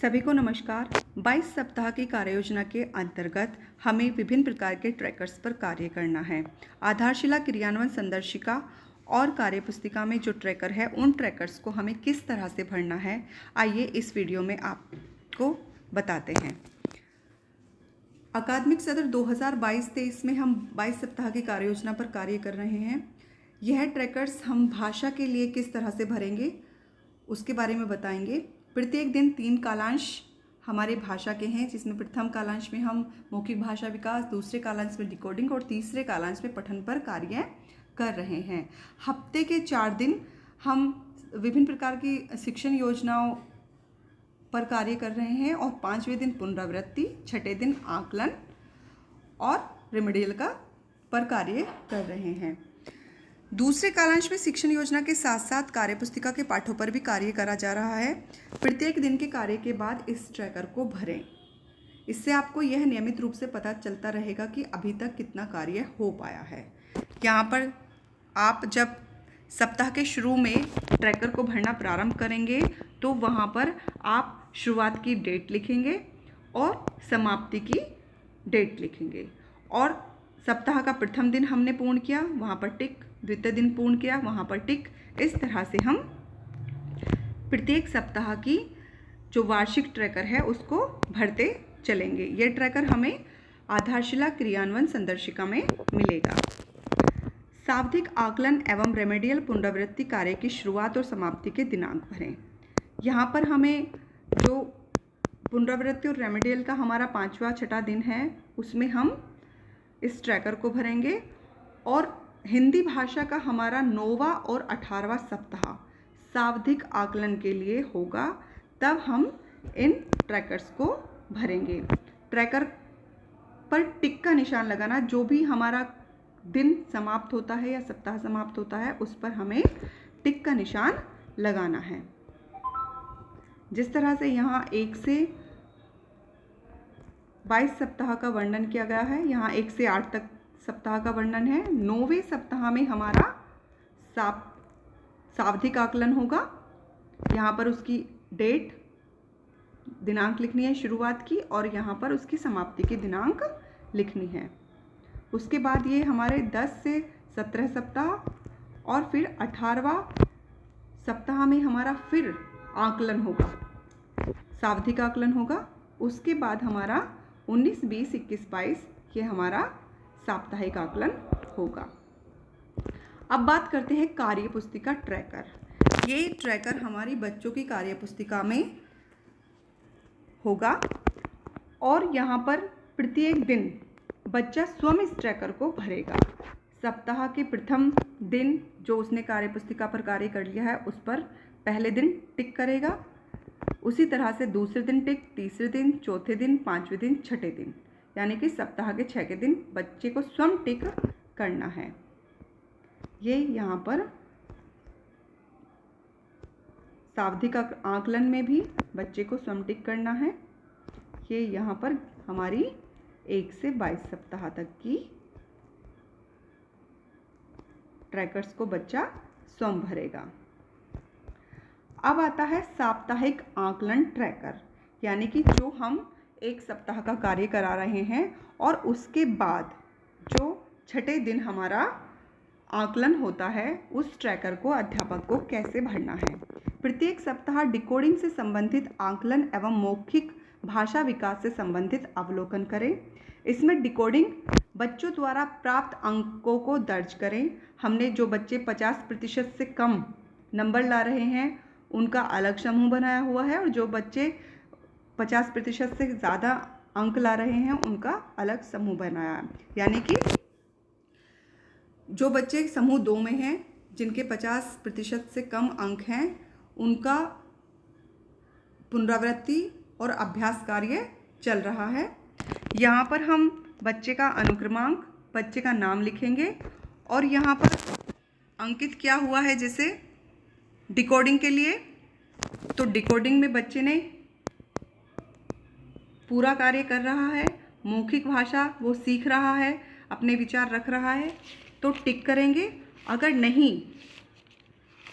सभी को नमस्कार। 22 सप्ताह की कार्ययोजना के अंतर्गत हमें विभिन्न प्रकार के ट्रैकर्स पर कार्य करना है। आधारशिला क्रियान्वयन संदर्शिका और कार्यपुस्तिका में जो ट्रैकर है उन ट्रैकर्स को हमें किस तरह से भरना है, आइए इस वीडियो में आपको बताते हैं। अकादमिक सत्र 2022-23 में हम 22 सप्ताह की कार्ययोजना पर कार्य कर रहे हैं। यह ट्रैकर्स हम भाषा के लिए किस तरह से भरेंगे उसके बारे में बताएंगे। प्रत्येक दिन 3 कालांश हमारे भाषा के हैं, जिसमें प्रथम कालांश में हम मौखिक भाषा विकास, दूसरे कालांश में डिकोडिंग और तीसरे कालांश में पठन पर कार्य कर रहे हैं। हफ्ते के 4 दिन हम विभिन्न प्रकार की शिक्षण योजनाओं पर कार्य कर रहे हैं और 5वें दिन पुनरावृत्ति, 6ठे दिन आकलन और रेमेडियल का पर कार्य कर रहे हैं। दूसरे कालांश में शिक्षण योजना के साथ साथ कार्यपुस्तिका के पाठों पर भी कार्य करा जा रहा है। प्रत्येक दिन के कार्य के बाद इस ट्रैकर को भरें। इससे आपको यह नियमित रूप से पता चलता रहेगा कि अभी तक कितना कार्य हो पाया है। यहाँ पर आप जब सप्ताह के शुरू में ट्रैकर को भरना प्रारंभ करेंगे तो वहाँ पर आप शुरुआत की डेट लिखेंगे और समाप्ति की डेट लिखेंगे। और सप्ताह का प्रथम दिन हमने पूर्ण किया, वहाँ पर टिक, द्वितीय दिन पूर्ण किया, वहाँ पर टिक। इस तरह से हम प्रत्येक सप्ताह की जो वार्षिक ट्रैकर है उसको भरते चलेंगे। ये ट्रैकर हमें आधारशिला क्रियान्वयन संदर्शिका में मिलेगा। शाब्दिक आकलन एवं रेमेडियल पुनरावृत्ति कार्य की शुरुआत और समाप्ति के दिनांक भरें। यहाँ पर हमें जो पुनरावृत्ति और रेमेडियल का हमारा 5वां 6ठा दिन है उसमें हम इस ट्रैकर को भरेंगे। और हिंदी भाषा का हमारा 9वां और 18वां सप्ताह शाब्दिक आकलन के लिए होगा, तब हम इन ट्रैकर्स को भरेंगे। ट्रैकर पर टिक का निशान लगाना, जो भी हमारा दिन समाप्त होता है या सप्ताह समाप्त होता है उस पर हमें टिक का निशान लगाना है। जिस तरह से यहाँ 1 से 22 सप्ताह का वर्णन किया गया है, यहाँ 1 से 8 तक सप्ताह का वर्णन है। 9वें सप्ताह में हमारा शाब्दिक आकलन होगा। यहाँ पर उसकी डेट, दिनांक लिखनी है शुरुआत की, और यहाँ पर उसकी समाप्ति की दिनांक लिखनी है। उसके बाद ये हमारे 10 से 17 सप्ताह और फिर 18वां सप्ताह में हमारा फिर आकलन होगा, शाब्दिक आकलन होगा। उसके बाद हमारा 19, 20, 21, 22 ये हमारा साप्ताहिक आकलन होगा। अब बात करते हैं कार्यपुस्तिका ट्रैकर। ये ट्रैकर हमारी बच्चों की कार्यपुस्तिका में होगा और यहाँ पर प्रत्येक दिन बच्चा स्वयं इस ट्रैकर को भरेगा। सप्ताह के प्रथम दिन जो उसने कार्यपुस्तिका पर कार्य कर लिया है उस पर पहले दिन टिक करेगा। उसी तरह से दूसरे दिन टिक, तीसरे दिन, चौथे दिन, 5वें दिन, 6ठे दिन, यानी कि सप्ताह के 6 के दिन बच्चे को स्वयं टिक करना है। ये यहाँ पर शाब्दिक आकलन में भी बच्चे को स्वयं टिक करना है। ये यहाँ पर हमारी 1 से 22 सप्ताह तक की ट्रैकर्स को बच्चा स्वयं भरेगा। अब आता है साप्ताहिक आकलन ट्रैकर, यानी कि जो हम 1 सप्ताह का कार्य करा रहे हैं और उसके बाद जो 6ठे दिन हमारा आकलन होता है उस ट्रैकर को अध्यापक को कैसे भरना है। प्रत्येक सप्ताह डिकोडिंग से संबंधित आकलन एवं मौखिक भाषा विकास से संबंधित अवलोकन करें। इसमें डिकोडिंग बच्चों द्वारा प्राप्त अंकों को दर्ज करें। हमने जो बच्चे 50% से कम नंबर ला रहे हैं उनका अलग समूह बनाया हुआ है, और जो बच्चे 50% से ज़्यादा अंक ला रहे हैं उनका अलग समूह बनाया है। यानी कि जो बच्चे समूह 2 में हैं, जिनके 50% से कम अंक हैं, उनका पुनरावृत्ति और अभ्यास कार्य चल रहा है। यहाँ पर हम बच्चे का अनुक्रमांक, बच्चे का नाम लिखेंगे और यहाँ पर अंकित किया हुआ है। जैसे डिकोडिंग के लिए, तो डिकोडिंग में बच्चे ने पूरा कार्य कर रहा है। मौखिक भाषा वो सीख रहा है, अपने विचार रख रहा है, तो टिक करेंगे। अगर नहीं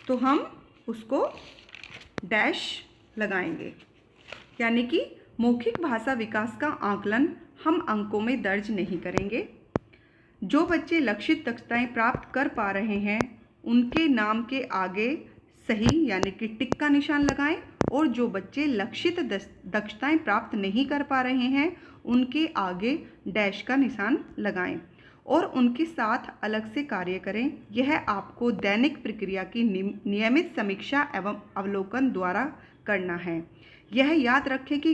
तो हम उसको डैश लगाएंगे। यानी कि मौखिक भाषा विकास का आकलन हम अंकों में दर्ज नहीं करेंगे। जो बच्चे लक्षित दक्षताएं प्राप्त कर पा रहे हैं उनके नाम के आगे सही यानी कि टिक का निशान लगाएं, और जो बच्चे लक्षित दक्षताएं प्राप्त नहीं कर पा रहे हैं उनके आगे डैश का निशान लगाएं और उनके साथ अलग से कार्य करें। यह आपको दैनिक प्रक्रिया की नियमित समीक्षा एवं अवलोकन द्वारा करना है। यह याद रखें कि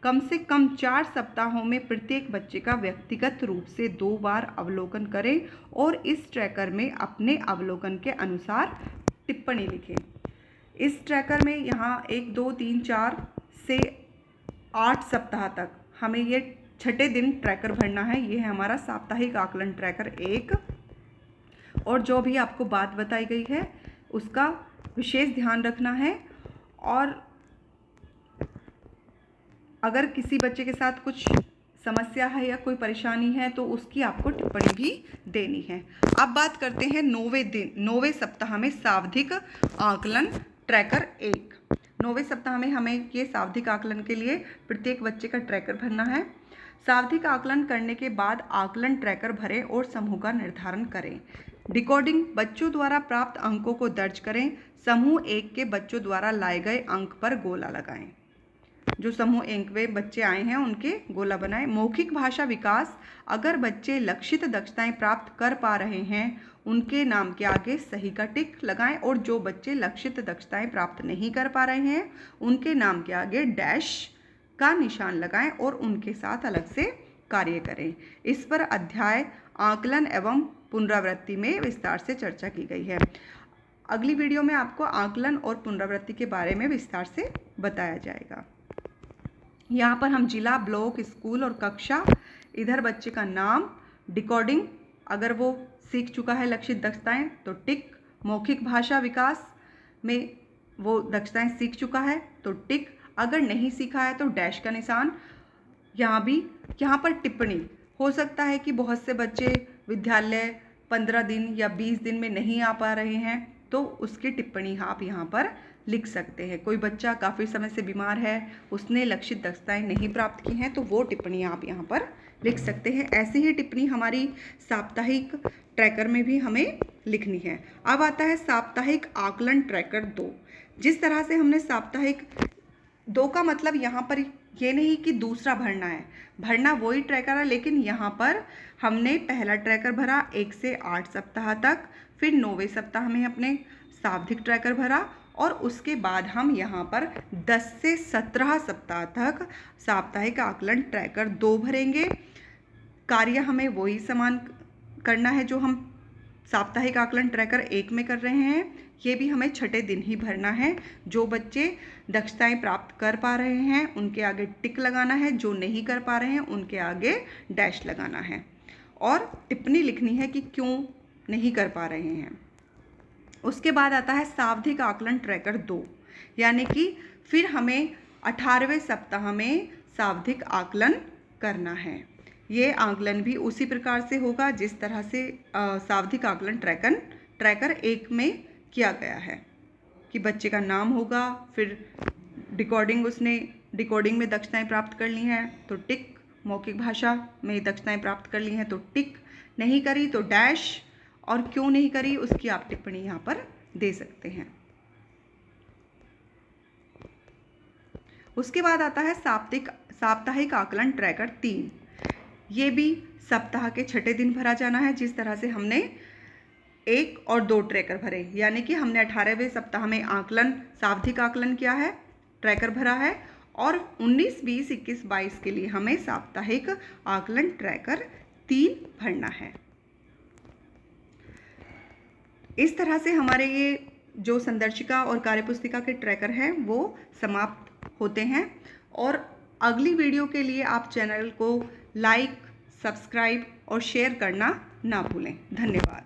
कम से कम 4 सप्ताहों में प्रत्येक बच्चे का व्यक्तिगत रूप से 2 बार अवलोकन करें और इस ट्रैकर में अपने अवलोकन के अनुसार टिप्पणी लिखें। इस ट्रैकर में यहाँ 1, 2, 3, 4 से 8 सप्ताह तक हमें ये 6ठे दिन ट्रैकर भरना है। ये है हमारा साप्ताहिक आकलन ट्रैकर 1। और जो भी आपको बात बताई गई है उसका विशेष ध्यान रखना है, और अगर किसी बच्चे के साथ कुछ समस्या है या कोई परेशानी है तो उसकी आपको टिप्पणी भी देनी है। अब बात करते हैं 9वें सप्ताह में सावधिक आकलन ट्रैकर 1। 9वें सप्ताह में हमें ये सावधिक आकलन के लिए प्रत्येक बच्चे का ट्रैकर भरना है। सावधिक आकलन करने के बाद आकलन ट्रैकर भरें और समूह का निर्धारण करें। डिकोडिंग, बच्चों द्वारा प्राप्त अंकों को दर्ज करें। समूह 1 के बच्चों द्वारा लाए गए अंक पर गोला लगाएं। जो समूह 1 में बच्चे आए हैं उनके गोला बनाएं। मौखिक भाषा विकास, अगर बच्चे लक्षित दक्षताएं प्राप्त कर पा रहे हैं उनके नाम के आगे सही का टिक लगाएं, और जो बच्चे लक्षित दक्षताएं प्राप्त नहीं कर पा रहे हैं उनके नाम के आगे डैश का निशान लगाएं और उनके साथ अलग से कार्य करें। इस पर अध्याय आकलन एवं पुनरावृत्ति में विस्तार से चर्चा की गई है। अगली वीडियो में आपको आकलन और पुनरावृत्ति के बारे में विस्तार से बताया जाएगा। यहाँ पर हम जिला, ब्लॉक, स्कूल और कक्षा, इधर बच्चे का नाम, डिकोडिंग, अगर वो सीख चुका है लक्षित दक्षताएं तो टिक, मौखिक भाषा विकास में वो दक्षताएं सीख चुका है तो टिक, अगर नहीं सीखा है तो डैश का निशान। यहाँ पर टिप्पणी, हो सकता है कि बहुत से बच्चे विद्यालय 15 दिन या 20 दिन में नहीं आ पा रहे हैं तो उसकी टिप्पणी आप यहाँ पर लिख सकते हैं। कोई बच्चा काफ़ी समय से बीमार है, उसने लक्षित दक्षताएं नहीं प्राप्त की हैं तो वो टिप्पणी आप यहाँ पर लिख सकते हैं। ऐसी ही टिप्पणी हमारी साप्ताहिक ट्रैकर में भी हमें लिखनी है। अब आता है साप्ताहिक आकलन ट्रैकर 2। जिस तरह से हमने साप्ताहिक 2 का मतलब यहाँ पर ये नहीं कि दूसरा भरना है, भरना वही ट्रैकर है, लेकिन यहाँ पर हमने पहला ट्रैकर भरा 1 से 8 सप्ताह तक, फिर 9वें सप्ताह में अपने सावधिक ट्रैकर भरा और उसके बाद हम यहाँ पर 10 से 17 सप्ताह तक साप्ताहिक आकलन ट्रैकर 2 भरेंगे। कार्य हमें वही समान करना है जो हम साप्ताहिक आकलन ट्रैकर 1 में कर रहे हैं। ये भी हमें 6ठे दिन ही भरना है। जो बच्चे दक्षताएं प्राप्त कर पा रहे हैं उनके आगे टिक लगाना है, जो नहीं कर पा रहे हैं उनके आगे डैश लगाना है और टिप्पणी लिखनी है कि क्यों नहीं कर पा रहे हैं। उसके बाद आता है सावधिक आकलन ट्रैकर 2, यानी कि फिर हमें 18वें सप्ताह में सावधिक आकलन करना है। ये आकलन भी उसी प्रकार से होगा जिस तरह से सावधिक आकलन ट्रैकर 1 में किया गया है कि बच्चे का नाम होगा, फिर डिकोडिंग, उसने डिकोडिंग में दक्षताएं प्राप्त कर ली हैं तो टिक, मौखिक भाषा में दक्षताएं प्राप्त कर ली हैं तो टिक, नहीं करी तो डैश, और क्यों नहीं करी उसकी आप टिप्पणी यहाँ पर दे सकते हैं। उसके बाद आता है साप्ताहिक आकलन ट्रैकर 3। ये भी सप्ताह के 6ठे दिन भरा जाना है। जिस तरह से हमने 1 और 2 ट्रैकर भरे, यानी कि हमने 18वें सप्ताह में सावधिक आकलन किया है, ट्रैकर भरा है, और 19, 20, 21, 22 के लिए हमें साप्ताहिक आकलन ट्रैकर 3 भरना है। इस तरह से हमारे ये जो संदर्शिका और कार्यपुस्तिका के ट्रैकर हैं वो समाप्त होते हैं। और अगली वीडियो के लिए आप चैनल को लाइक, सब्सक्राइब और शेयर करना ना भूलें। धन्यवाद।